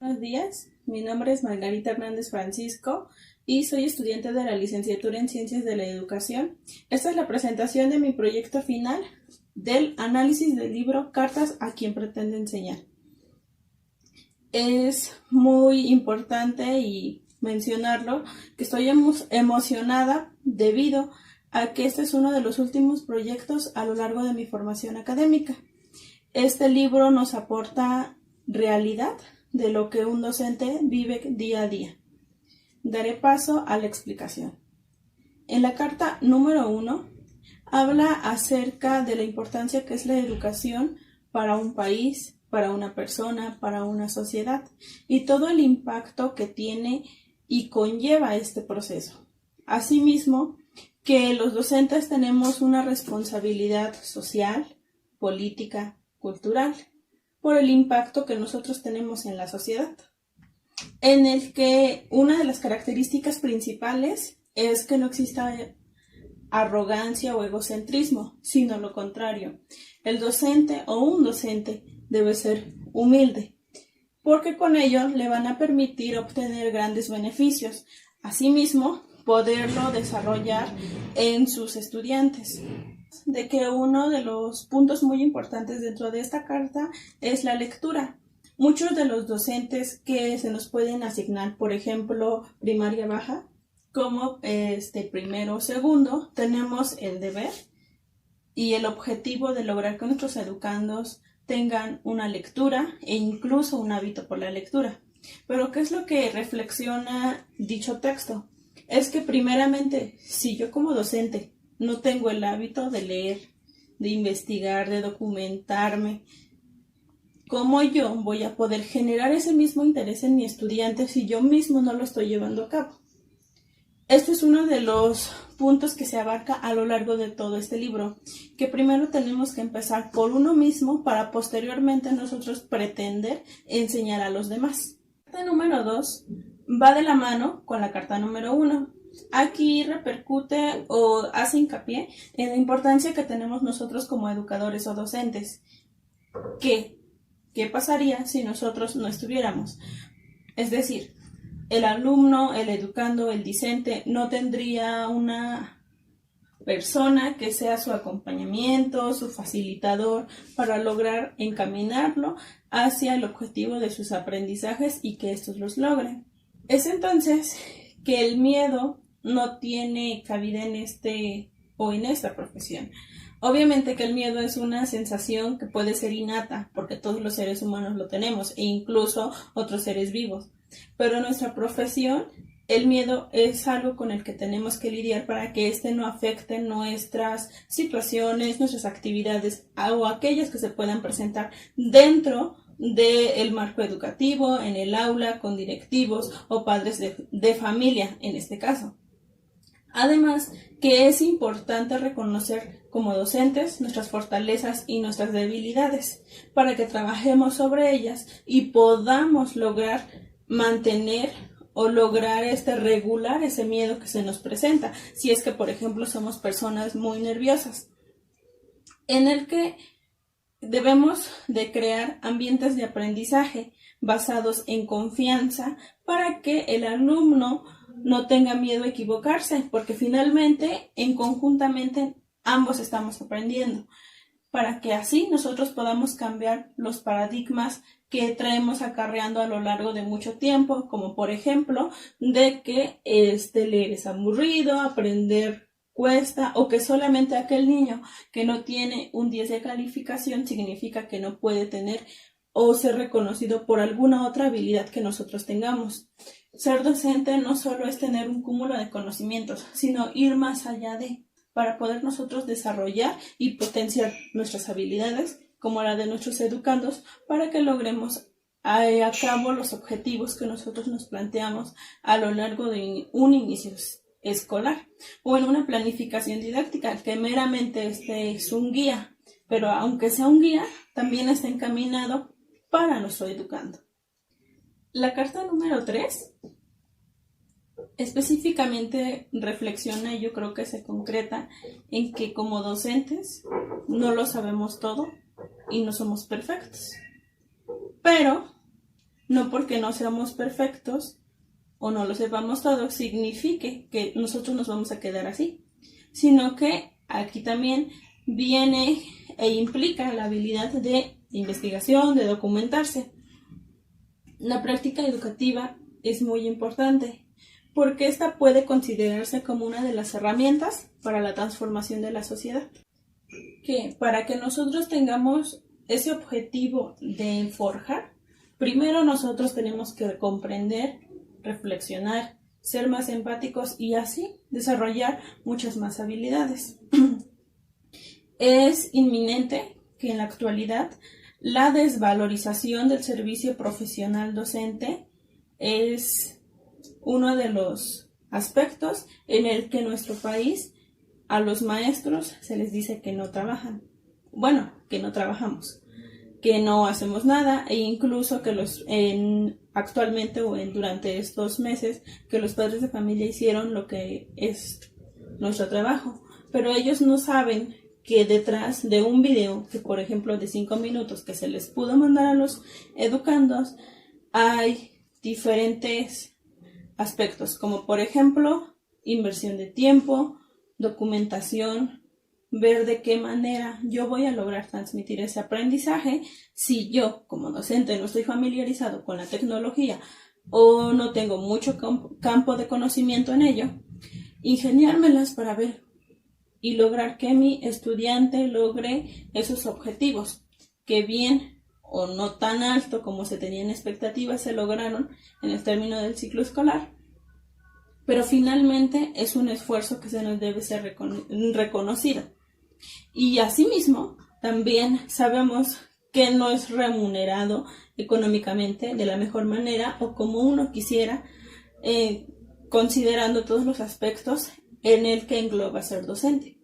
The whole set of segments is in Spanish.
Buenos días, mi nombre es Margarita Hernández Francisco y soy estudiante de la licenciatura en Ciencias de la Educación. Esta es la presentación de mi proyecto final del análisis del libro Cartas a quien pretende enseñar. Es muy importante y mencionarlo que estoy emocionada debido a que este es uno de los últimos proyectos a lo largo de mi formación académica. Este libro nos aporta realidad de lo que un docente vive día a día. Daré paso a la explicación. En la carta número 1 habla acerca de la importancia que es la educación para un país, para una persona, para una sociedad y todo el impacto que tiene y conlleva este proceso. Asimismo, que los docentes tenemos una responsabilidad social, política, cultural, por el impacto que nosotros tenemos en la sociedad, en el que una de las características principales es que no exista arrogancia o egocentrismo, sino lo contrario. El docente o un docente debe ser humilde, porque con ello le van a permitir obtener grandes beneficios. Asimismo, poderlo desarrollar en sus estudiantes. De que uno de los puntos muy importantes dentro de esta carta es la lectura. Muchos de los docentes que se nos pueden asignar, por ejemplo, primaria baja, como primero o segundo, tenemos el deber y el objetivo de lograr que nuestros educandos tengan una lectura e incluso un hábito por la lectura. Pero ¿qué es lo que reflexiona dicho texto? Es que primeramente, si yo como docente no tengo el hábito de leer, de investigar, de documentarme, ¿cómo yo voy a poder generar ese mismo interés en mi estudiante si yo mismo no lo estoy llevando a cabo? Esto es uno de los puntos que se abarca a lo largo de todo este libro, que primero tenemos que empezar por uno mismo para posteriormente nosotros pretender enseñar a los demás. La carta número 2 va de la mano con la carta número 1. Aquí repercute o hace hincapié en la importancia que tenemos nosotros como educadores o docentes. ¿Qué pasaría si nosotros no estuviéramos? Es decir, el alumno, el educando, el discente no tendría una persona que sea su acompañamiento, su facilitador para lograr encaminarlo hacia el objetivo de sus aprendizajes y que estos los logren. Es entonces que el miedo no tiene cabida en esta profesión. Obviamente que el miedo es una sensación que puede ser innata, porque todos los seres humanos lo tenemos, e incluso otros seres vivos. Pero en nuestra profesión, el miedo es algo con el que tenemos que lidiar para que no afecte nuestras situaciones, nuestras actividades o aquellas que se puedan presentar dentro del marco educativo, en el aula, con directivos o padres de familia, en este caso. Además, que es importante reconocer como docentes nuestras fortalezas y nuestras debilidades para que trabajemos sobre ellas y podamos lograr mantener o lograr regular ese miedo que se nos presenta, si es que, por ejemplo, somos personas muy nerviosas, en el que debemos de crear ambientes de aprendizaje basados en confianza para que el alumno no tenga miedo a equivocarse, porque finalmente, conjuntamente, ambos estamos aprendiendo, para que así nosotros podamos cambiar los paradigmas que traemos acarreando a lo largo de mucho tiempo, como por ejemplo, de que leer es aburrido, aprender cuesta, o que solamente aquel niño que no tiene un 10 de calificación significa que no puede tener o ser reconocido por alguna otra habilidad que nosotros tengamos. Ser docente no solo es tener un cúmulo de conocimientos, sino ir más allá para poder nosotros desarrollar y potenciar nuestras habilidades, como la de nuestros educandos, para que logremos a cabo los objetivos que nosotros nos planteamos a lo largo de un inicio escolar o en una planificación didáctica, que meramente es un guía, pero aunque sea un guía, también está encaminado para nuestro educando. La carta número 3 específicamente reflexiona y yo creo que se concreta en que como docentes no lo sabemos todo y no somos perfectos, pero No porque no seamos perfectos o no lo sepamos todo, signifique que nosotros nos vamos a quedar así, sino que aquí también viene e implica la habilidad de investigación, de documentarse. La práctica educativa es muy importante porque esta puede considerarse como una de las herramientas para la transformación de la sociedad. Que para que nosotros tengamos ese objetivo de forjar, primero nosotros tenemos que comprender, reflexionar, ser más empáticos y así desarrollar muchas más habilidades. Es inminente que en la actualidad la desvalorización del servicio profesional docente es uno de los aspectos en el que nuestro país a los maestros se les dice que no trabajan. Bueno, que no trabajamos, que no hacemos nada e incluso que actualmente o durante estos meses que los padres de familia hicieron lo que es nuestro trabajo, pero ellos no saben que detrás de un video, que por ejemplo de 5 minutos que se les pudo mandar a los educandos, hay diferentes aspectos, como por ejemplo inversión de tiempo, documentación, ver de qué manera yo voy a lograr transmitir ese aprendizaje si yo como docente no estoy familiarizado con la tecnología o no tengo mucho campo de conocimiento en ello, ingeniármelas para ver y lograr que mi estudiante logre esos objetivos que bien o no tan alto como se tenían expectativas se lograron en el término del ciclo escolar, pero finalmente es un esfuerzo que se nos debe ser reconocido. Y asimismo también sabemos que no es remunerado económicamente de la mejor manera o como uno quisiera, considerando todos los aspectos en el que engloba ser docente.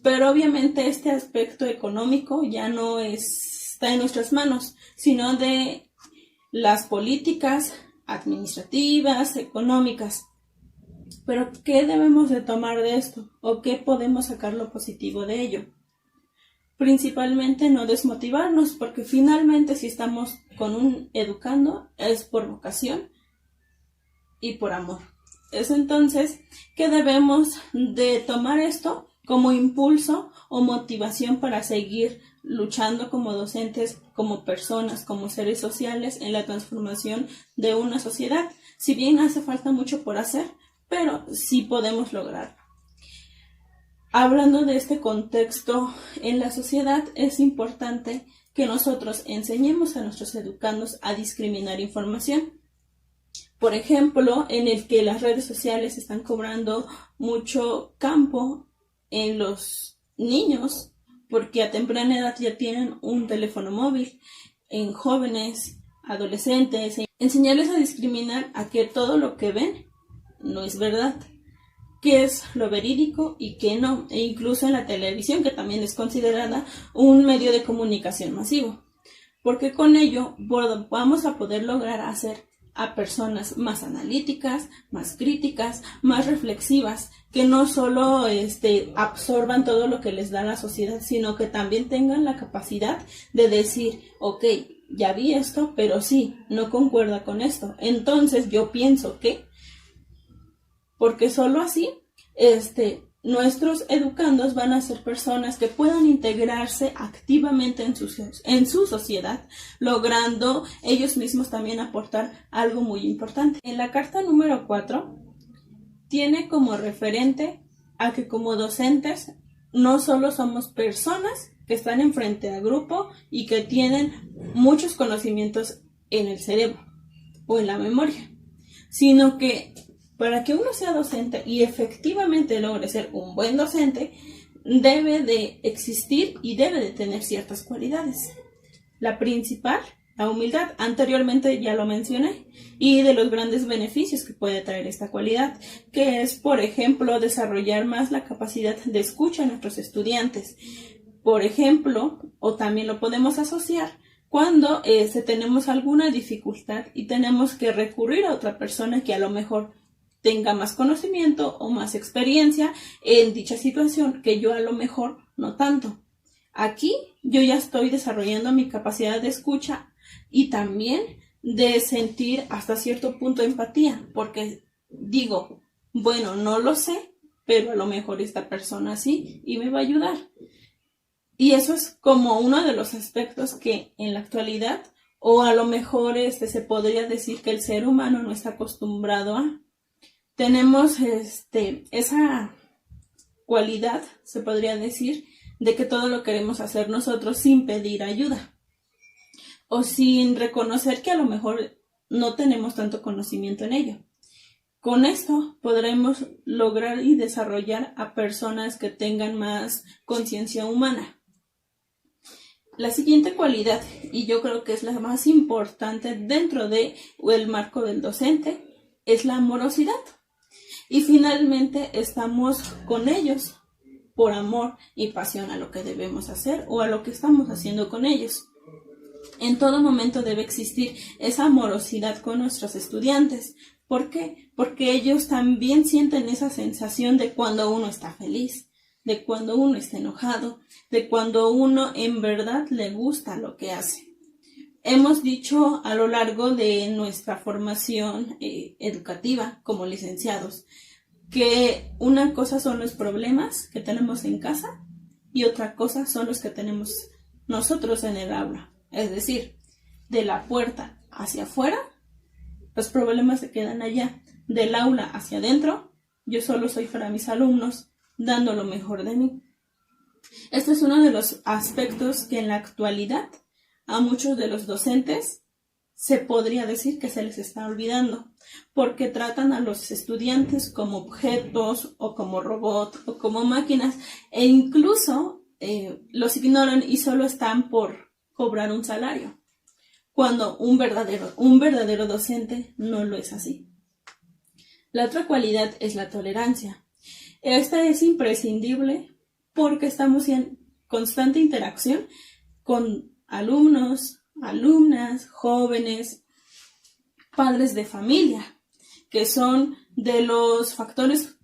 Pero obviamente este aspecto económico ya no está en nuestras manos, sino de las políticas administrativas, económicas. Pero ¿qué debemos de tomar de esto? ¿O qué podemos sacar lo positivo de ello? Principalmente no desmotivarnos, porque finalmente si estamos con un educando es por vocación y por amor. Es entonces que debemos de tomar esto como impulso o motivación para seguir luchando como docentes, como personas, como seres sociales en la transformación de una sociedad. Si bien hace falta mucho por hacer, pero sí podemos lograrlo. Hablando de este contexto en la sociedad, es importante que nosotros enseñemos a nuestros educandos a discriminar información. Por ejemplo, en el que las redes sociales están cobrando mucho campo en los niños, porque a temprana edad ya tienen un teléfono móvil, en jóvenes, adolescentes, enseñarles a discriminar a que todo lo que ven no es verdad, qué es lo verídico y qué no, e incluso en la televisión, que también es considerada un medio de comunicación masivo, porque con ello vamos a poder lograr hacer a personas más analíticas, más críticas, más reflexivas, que no solo absorban todo lo que les da la sociedad, sino que también tengan la capacidad de decir, ok, ya vi esto, pero sí, no concuerda con esto, entonces yo pienso que, porque solo así, nuestros educandos van a ser personas que puedan integrarse activamente en su sociedad, logrando ellos mismos también aportar algo muy importante. En la carta número 4 tiene como referente a que como docentes no solo somos personas que están enfrente a grupo y que tienen muchos conocimientos en el cerebro o en la memoria, sino que para que uno sea docente y efectivamente logre ser un buen docente, debe de existir y debe de tener ciertas cualidades. La principal, la humildad, anteriormente ya lo mencioné, y de los grandes beneficios que puede traer esta cualidad, que es, por ejemplo, desarrollar más la capacidad de escucha a nuestros estudiantes. Por ejemplo, o también lo podemos asociar cuando tenemos alguna dificultad y tenemos que recurrir a otra persona que a lo mejor tenga más conocimiento o más experiencia en dicha situación que yo a lo mejor no tanto. Aquí yo ya estoy desarrollando mi capacidad de escucha y también de sentir hasta cierto punto empatía, porque digo, bueno, no lo sé, pero a lo mejor esta persona sí y me va a ayudar. Y eso es como uno de los aspectos que en la actualidad, o a lo mejor se podría decir que el ser humano no está acostumbrado a. Tenemos esa cualidad, se podría decir, de que todo lo queremos hacer nosotros sin pedir ayuda o sin reconocer que a lo mejor no tenemos tanto conocimiento en ello. Con esto podremos lograr y desarrollar a personas que tengan más conciencia humana. La siguiente cualidad, y yo creo que es la más importante dentro del marco del docente, es la amorosidad. Y finalmente estamos con ellos por amor y pasión a lo que debemos hacer o a lo que estamos haciendo con ellos. En todo momento debe existir esa amorosidad con nuestros estudiantes. ¿Por qué? Porque ellos también sienten esa sensación de cuando uno está feliz, de cuando uno está enojado, de cuando uno en verdad le gusta lo que hace. Hemos dicho a lo largo de nuestra formación educativa como licenciados que una cosa son los problemas que tenemos en casa y otra cosa son los que tenemos nosotros en el aula. Es decir, de la puerta hacia afuera, los problemas se quedan allá. Del aula hacia adentro, yo solo soy para mis alumnos, dando lo mejor de mí. Este es uno de los aspectos que en la actualidad a muchos de los docentes se podría decir que se les está olvidando, porque tratan a los estudiantes como objetos o como robots o como máquinas e incluso los ignoran y solo están por cobrar un salario, cuando un verdadero docente no lo es así. La otra cualidad es la tolerancia. Esta es imprescindible porque estamos en constante interacción con alumnos, alumnas, jóvenes, padres de familia, que son de los factores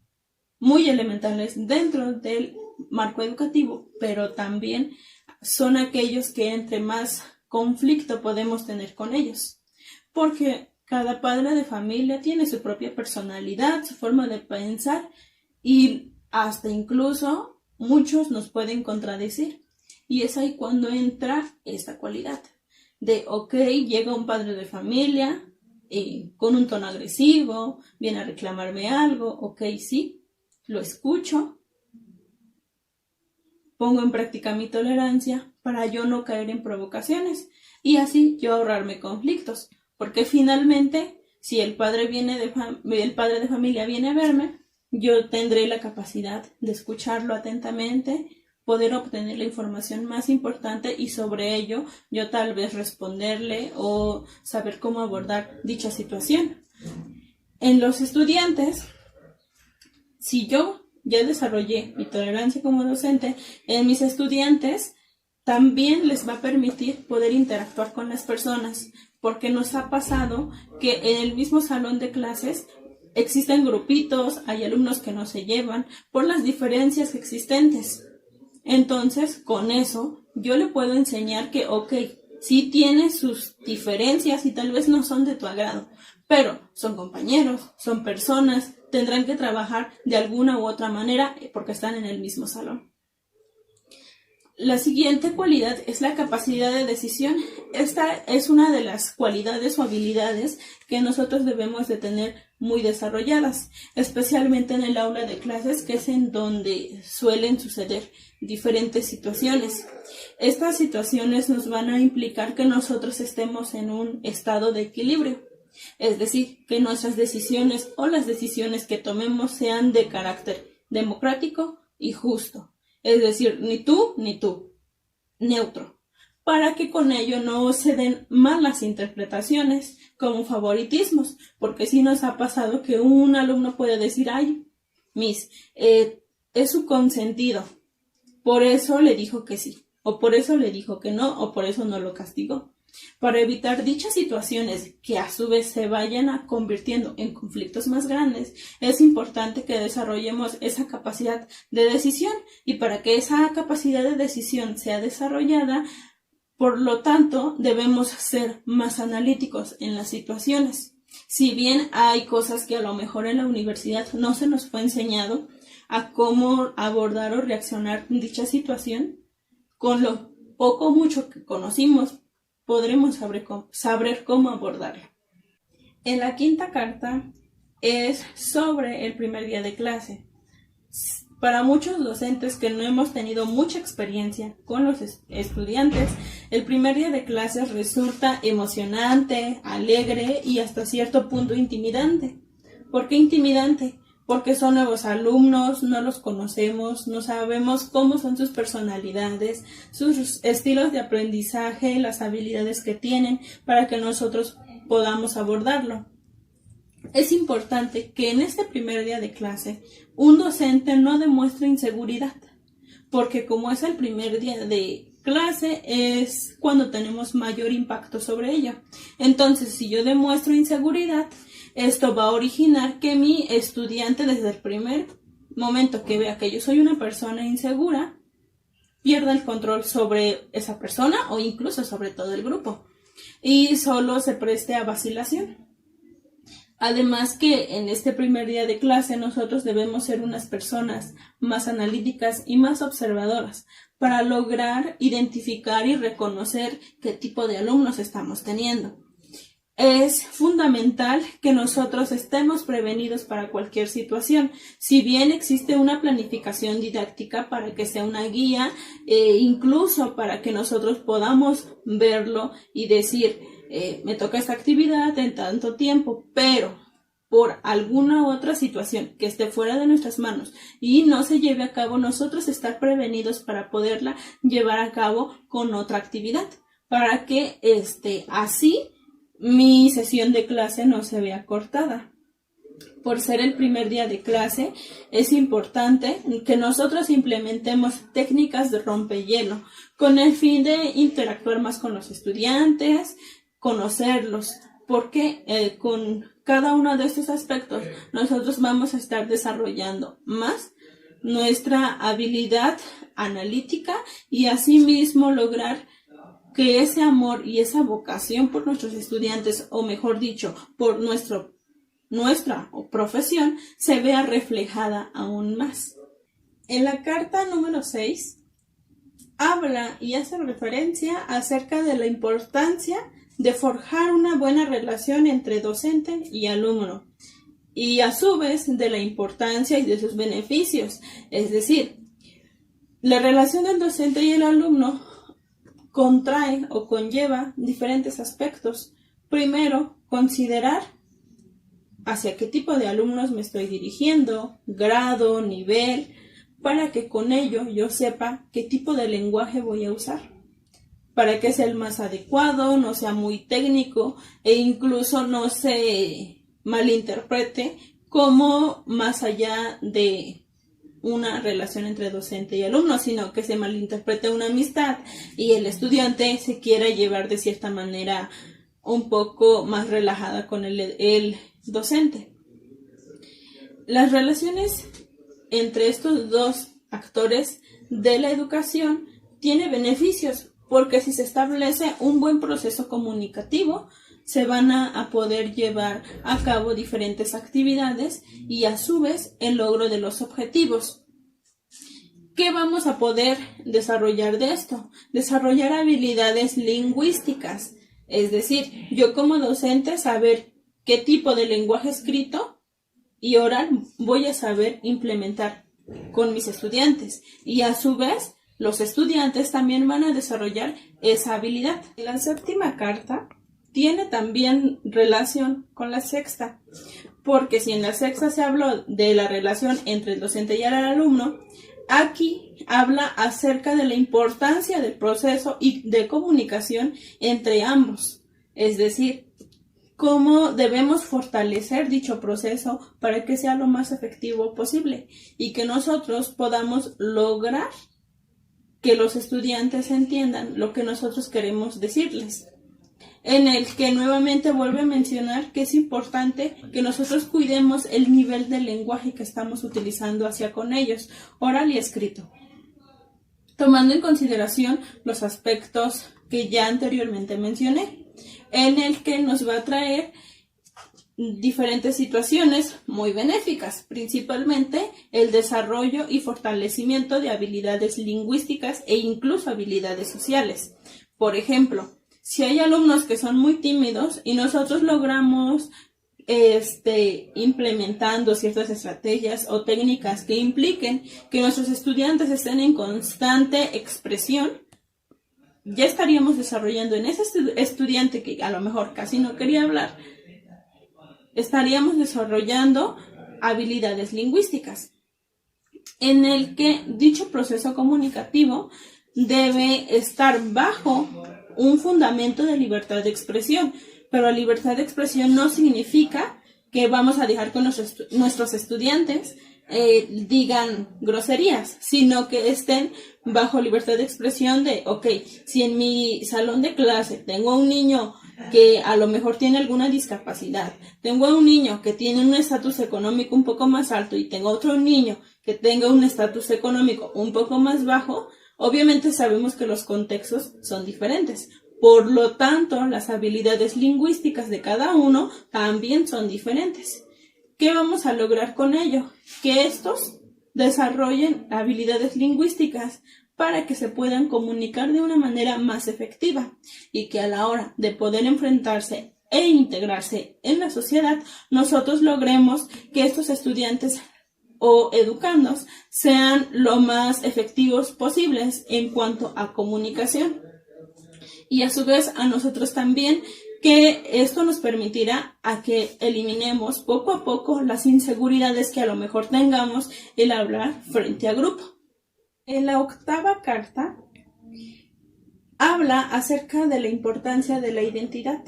muy elementales dentro del marco educativo, pero también son aquellos que entre más conflicto podemos tener con ellos, porque cada padre de familia tiene su propia personalidad, su forma de pensar y hasta incluso muchos nos pueden contradecir. Y es ahí cuando entra esta cualidad de, llega un padre de familia con un tono agresivo, viene a reclamarme algo, sí, lo escucho, pongo en práctica mi tolerancia para yo no caer en provocaciones y así yo ahorrarme conflictos, porque finalmente si el padre de familia viene a verme, yo tendré la capacidad de escucharlo atentamente, poder obtener la información más importante y sobre ello yo tal vez responderle o saber cómo abordar dicha situación. En los estudiantes, si yo ya desarrollé mi tolerancia como docente, en mis estudiantes también les va a permitir poder interactuar con las personas, porque nos ha pasado que en el mismo salón de clases existen grupitos, hay alumnos que no se llevan por las diferencias existentes. Entonces, con eso, yo le puedo enseñar que, sí tiene sus diferencias y tal vez no son de tu agrado, pero son compañeros, son personas, tendrán que trabajar de alguna u otra manera porque están en el mismo salón. La siguiente cualidad es la capacidad de decisión. Esta es una de las cualidades o habilidades que nosotros debemos de tener muy desarrolladas, especialmente en el aula de clases, que es en donde suelen suceder diferentes situaciones. Estas situaciones nos van a implicar que nosotros estemos en un estado de equilibrio, es decir, que nuestras decisiones o las decisiones que tomemos sean de carácter democrático y justo. Es decir, ni tú, neutro, para que con ello no se den malas interpretaciones como favoritismos, porque sí nos ha pasado que un alumno puede decir, es su consentido, por eso le dijo que sí, o por eso le dijo que no, o por eso no lo castigó. Para evitar dichas situaciones que a su vez se vayan convirtiendo en conflictos más grandes, es importante que desarrollemos esa capacidad de decisión y para que esa capacidad de decisión sea desarrollada, Por lo tanto, debemos ser más analíticos en las situaciones. Si bien hay cosas que a lo mejor en la universidad no se nos fue enseñado a cómo abordar o reaccionar en dicha situación, con lo poco o mucho que conocimos, podremos saber cómo abordarlo. En la quinta carta es sobre el primer día de clase. Para muchos docentes que no hemos tenido mucha experiencia con los estudiantes, el primer día de clases resulta emocionante, alegre y hasta cierto punto intimidante. ¿Por qué intimidante? Porque son nuevos alumnos, no los conocemos, no sabemos cómo son sus personalidades, sus estilos de aprendizaje, las habilidades que tienen para que nosotros podamos abordarlo. Es importante que en este primer día de clase un docente no demuestre inseguridad, porque como es el primer día de clase es cuando tenemos mayor impacto sobre ello. Entonces, si yo demuestro inseguridad, esto va a originar que mi estudiante desde el primer momento que vea que yo soy una persona insegura, pierda el control sobre esa persona o incluso sobre todo el grupo y solo se preste a vacilación. Además que en este primer día de clase nosotros debemos ser unas personas más analíticas y más observadoras para lograr identificar y reconocer qué tipo de alumnos estamos teniendo. Es fundamental que nosotros estemos prevenidos para cualquier situación. Si bien existe una planificación didáctica para que sea una guía, incluso para que nosotros podamos verlo y decir, me toca esta actividad en tanto tiempo, pero por alguna otra situación que esté fuera de nuestras manos y no se lleve a cabo, nosotros estar prevenidos para poderla llevar a cabo con otra actividad, para que así mi sesión de clase no se vea cortada. Por ser el primer día de clase, es importante que nosotros implementemos técnicas de rompehielo con el fin de interactuar más con los estudiantes, conocerlos, porque con cada uno de estos aspectos nosotros vamos a estar desarrollando más nuestra habilidad analítica y asimismo lograr que ese amor y esa vocación por nuestros estudiantes, o mejor dicho, por nuestra profesión, se vea reflejada aún más. En la carta número 6 habla y hace referencia acerca de la importancia de forjar una buena relación entre docente y alumno, y a su vez de la importancia y de sus beneficios. Es decir, la relación del docente y el alumno contrae o conlleva diferentes aspectos. Primero, considerar hacia qué tipo de alumnos me estoy dirigiendo, grado, nivel, para que con ello yo sepa qué tipo de lenguaje voy a usar, para que sea el más adecuado, no sea muy técnico e incluso no se malinterprete como más allá de una relación entre docente y alumno, sino que se malinterprete una amistad y el estudiante se quiera llevar de cierta manera un poco más relajada con el docente. Las relaciones entre estos dos actores de la educación tiene beneficios, porque si se establece un buen proceso comunicativo, se van a poder llevar a cabo diferentes actividades y a su vez el logro de los objetivos. ¿Qué vamos a poder desarrollar de esto? Desarrollar habilidades lingüísticas, es decir, yo como docente saber qué tipo de lenguaje escrito y oral voy a saber implementar con mis estudiantes y a su vez los estudiantes también van a desarrollar esa habilidad. La séptima carta tiene también relación con la sexta, porque si en la sexta se habló de la relación entre el docente y el alumno, aquí habla acerca de la importancia del proceso y de comunicación entre ambos, es decir, cómo debemos fortalecer dicho proceso para que sea lo más efectivo posible y que nosotros podamos lograr que los estudiantes entiendan lo que nosotros queremos decirles. En el que nuevamente vuelve a mencionar que es importante que nosotros cuidemos el nivel del lenguaje que estamos utilizando hacia con ellos, oral y escrito, tomando en consideración los aspectos que ya anteriormente mencioné, en el que nos va a traer diferentes situaciones muy benéficas, principalmente el desarrollo y fortalecimiento de habilidades lingüísticas e incluso habilidades sociales. Por ejemplo, si hay alumnos que son muy tímidos y nosotros logramos implementando ciertas estrategias o técnicas que impliquen que nuestros estudiantes estén en constante expresión, ya estaríamos desarrollando en ese estudiante que a lo mejor casi no quería hablar, estaríamos desarrollando habilidades lingüísticas, en el que dicho proceso comunicativo debe estar bajo un fundamento de libertad de expresión, pero libertad de expresión no significa que vamos a dejar que nuestros estudiantes digan groserías, sino que estén bajo libertad de expresión de, ok, si en mi salón de clase tengo a un niño que a lo mejor tiene alguna discapacidad, tengo a un niño que tiene un estatus económico un poco más alto y tengo otro niño que tenga un estatus económico un poco más bajo, obviamente sabemos que los contextos son diferentes. Por lo tanto, las habilidades lingüísticas de cada uno también son diferentes. ¿Qué vamos a lograr con ello? Que estos desarrollen habilidades lingüísticas para que se puedan comunicar de una manera más efectiva y que a la hora de poder enfrentarse e integrarse en la sociedad, nosotros logremos que estos estudiantes o educandos sean lo más efectivos posibles en cuanto a comunicación. Y a su vez a nosotros también, que esto nos permitirá a que eliminemos poco a poco las inseguridades que a lo mejor tengamos el hablar frente a grupo. En la 8ª carta habla acerca de la importancia de la identidad.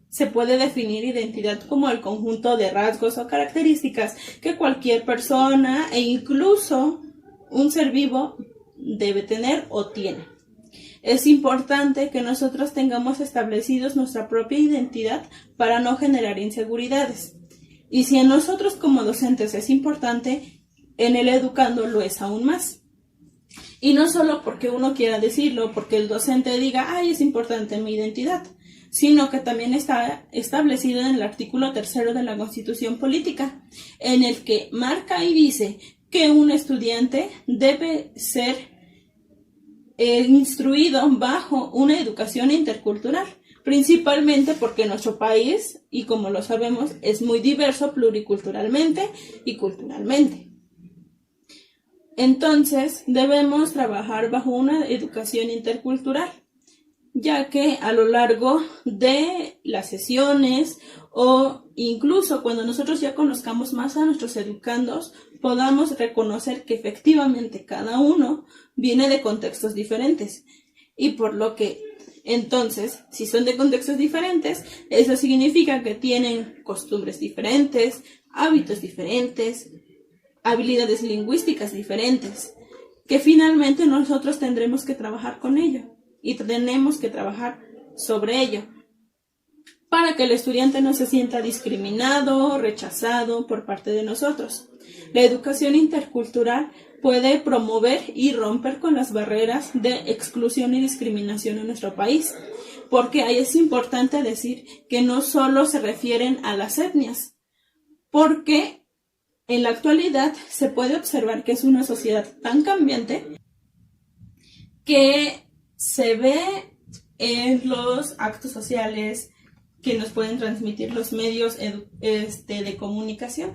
Se puede definir identidad como el conjunto de rasgos o características que cualquier persona e incluso un ser vivo debe tener o tiene. Es importante que nosotros tengamos establecidos nuestra propia identidad para no generar inseguridades. Y si en nosotros como docentes es importante, en el educando lo es aún más. Y no solo porque uno quiera decirlo, porque el docente diga, ay, es importante mi identidad, sino que también está establecido en el artículo 3 de la Constitución Política, en el que marca y dice que un estudiante debe ser instruido bajo una educación intercultural, principalmente porque nuestro país, y como lo sabemos, es muy diverso pluriculturalmente y culturalmente. Entonces, debemos trabajar bajo una educación intercultural, ya que a lo largo de las sesiones o incluso cuando nosotros ya conozcamos más a nuestros educandos, podamos reconocer que efectivamente cada uno viene de contextos diferentes. Y por lo que, entonces, si son de contextos diferentes, eso significa que tienen costumbres diferentes, hábitos diferentes, habilidades lingüísticas diferentes, que finalmente nosotros tendremos que trabajar con ello. Y tenemos que trabajar sobre ello para que el estudiante no se sienta discriminado o rechazado por parte de nosotros. La educación intercultural puede promover y romper con las barreras de exclusión y discriminación en nuestro país, porque ahí es importante decir que no solo se refieren a las etnias, porque en la actualidad se puede observar que es una sociedad tan cambiante que se ve en los actos sociales que nos pueden transmitir los medios de comunicación,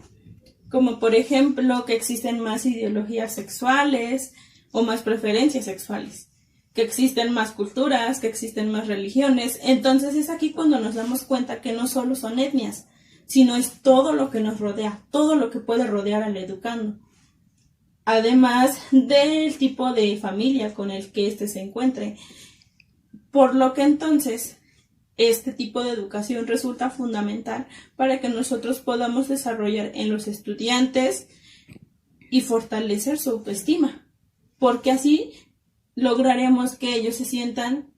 como por ejemplo que existen más ideologías sexuales o más preferencias sexuales, que existen más culturas, que existen más religiones. Entonces es aquí cuando nos damos cuenta que no solo son etnias, sino es todo lo que nos rodea, todo lo que puede rodear al educando. Además del tipo de familia con el que éste se encuentre. Por lo que entonces este tipo de educación resulta fundamental para que nosotros podamos desarrollar en los estudiantes y fortalecer su autoestima, porque así lograremos que ellos se sientan,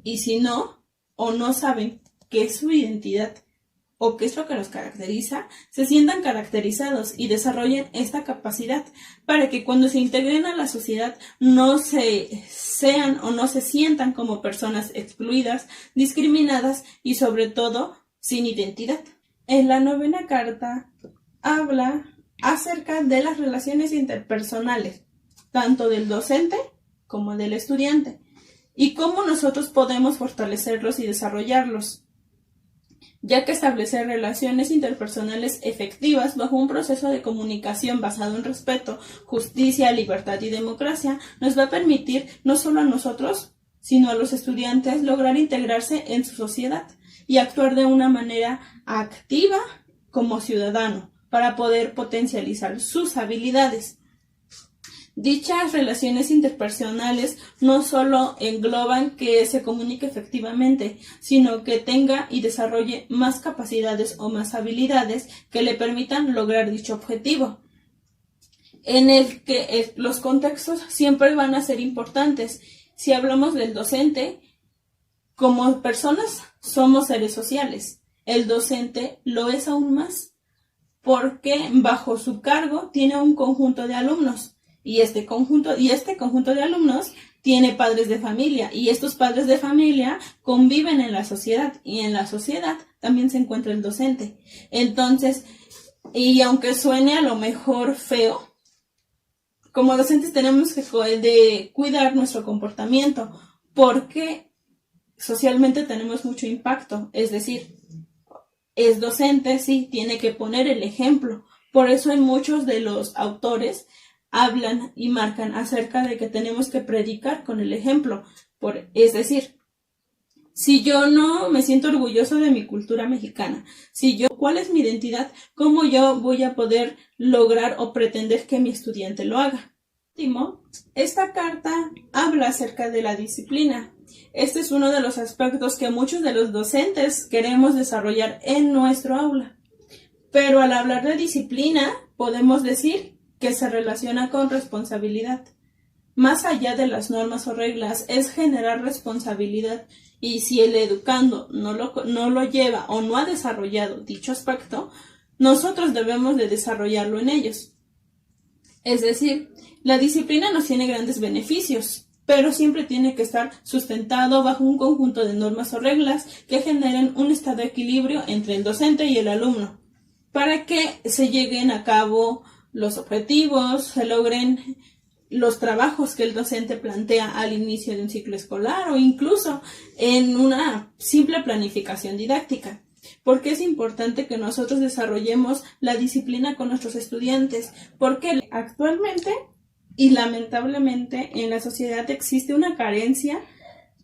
y si no, o no saben qué es su identidad o qué es lo que los caracteriza, se sientan caracterizados y desarrollen esta capacidad para que cuando se integren a la sociedad no se sean o no se sientan como personas excluidas, discriminadas y sobre todo sin identidad. En la 9ª carta habla acerca de las relaciones interpersonales, tanto del docente como del estudiante, y cómo nosotros podemos fortalecerlos y desarrollarlos, ya que establecer relaciones interpersonales efectivas bajo un proceso de comunicación basado en respeto, justicia, libertad y democracia nos va a permitir no solo a nosotros, sino a los estudiantes lograr integrarse en su sociedad y actuar de una manera activa como ciudadano para poder potencializar sus habilidades. Dichas relaciones interpersonales no solo engloban que se comunique efectivamente, sino que tenga y desarrolle más capacidades o más habilidades que le permitan lograr dicho objetivo, en el que los contextos siempre van a ser importantes. Si hablamos del docente, como personas somos seres sociales. El docente lo es aún más, porque bajo su cargo tiene un conjunto de alumnos. Y este conjunto de alumnos tiene padres de familia y estos padres de familia conviven en la sociedad y en la sociedad también se encuentra el docente. Entonces, y aunque suene a lo mejor feo, como docentes tenemos que cuidar nuestro comportamiento porque socialmente tenemos mucho impacto. Es decir, es docente, sí, tiene que poner el ejemplo. Por eso en muchos de los autores hablan y marcan acerca de que tenemos que predicar con el ejemplo. Es decir, si yo no me siento orgulloso de mi cultura mexicana, ¿cuál es mi identidad? ¿Cómo yo voy a poder lograr o pretender que mi estudiante lo haga? Último, esta carta habla acerca de la disciplina. Este es uno de los aspectos que muchos de los docentes queremos desarrollar en nuestro aula. Pero al hablar de disciplina, podemos decir que se relaciona con responsabilidad. Más allá de las normas o reglas, es generar responsabilidad, y si el educando no lo lleva o no ha desarrollado dicho aspecto, nosotros debemos de desarrollarlo en ellos. Es decir, la disciplina nos tiene grandes beneficios, pero siempre tiene que estar sustentado bajo un conjunto de normas o reglas que generen un estado de equilibrio entre el docente y el alumno, para que se lleguen a cabo los objetivos, se logren los trabajos que el docente plantea al inicio de un ciclo escolar o incluso en una simple planificación didáctica. ¿Por qué es importante que nosotros desarrollemos la disciplina con nuestros estudiantes? Porque actualmente y lamentablemente en la sociedad existe una carencia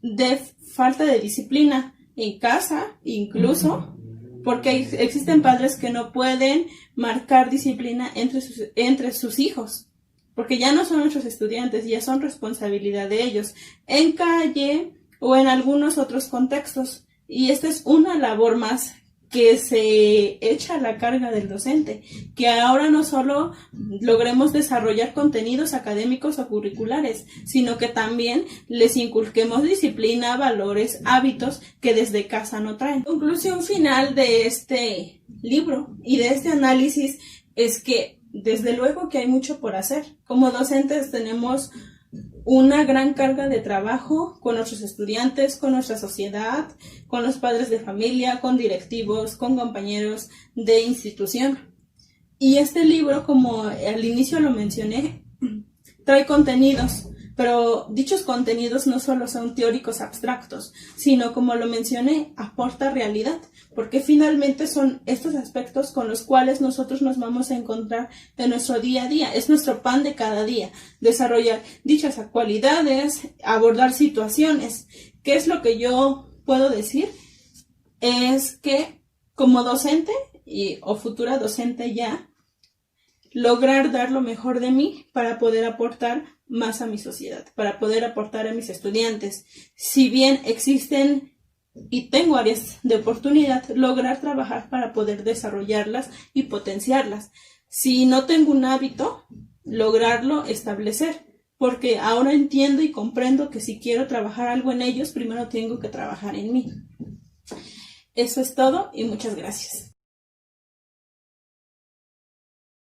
de falta de disciplina en casa, incluso porque existen padres que no pueden marcar disciplina entre sus hijos, porque ya no son nuestros estudiantes, ya son responsabilidad de ellos, en calle o en algunos otros contextos. Y esta es una labor más que se echa a la carga del docente, que ahora no solo logremos desarrollar contenidos académicos o curriculares, sino que también les inculquemos disciplina, valores, hábitos que desde casa no traen. La conclusión final de este libro y de este análisis es que desde luego que hay mucho por hacer. Como docentes tenemos una gran carga de trabajo con nuestros estudiantes, con nuestra sociedad, con los padres de familia, con directivos, con compañeros de institución. Y este libro, como al inicio lo mencioné, trae contenidos, pero dichos contenidos no solo son teóricos abstractos, sino, como lo mencioné, aporta realidad, porque finalmente son estos aspectos con los cuales nosotros nos vamos a encontrar en nuestro día a día. Es nuestro pan de cada día, desarrollar dichas cualidades, abordar situaciones. ¿Qué es lo que yo puedo decir? Es que como docente o futura docente ya, lograr dar lo mejor de mí para poder aportar más a mi sociedad, para poder aportar a mis estudiantes. Si bien existen y tengo áreas de oportunidad, lograr trabajar para poder desarrollarlas y potenciarlas. Si no tengo un hábito, lograrlo establecer, porque ahora entiendo y comprendo que si quiero trabajar algo en ellos, primero tengo que trabajar en mí. Eso es todo y muchas gracias.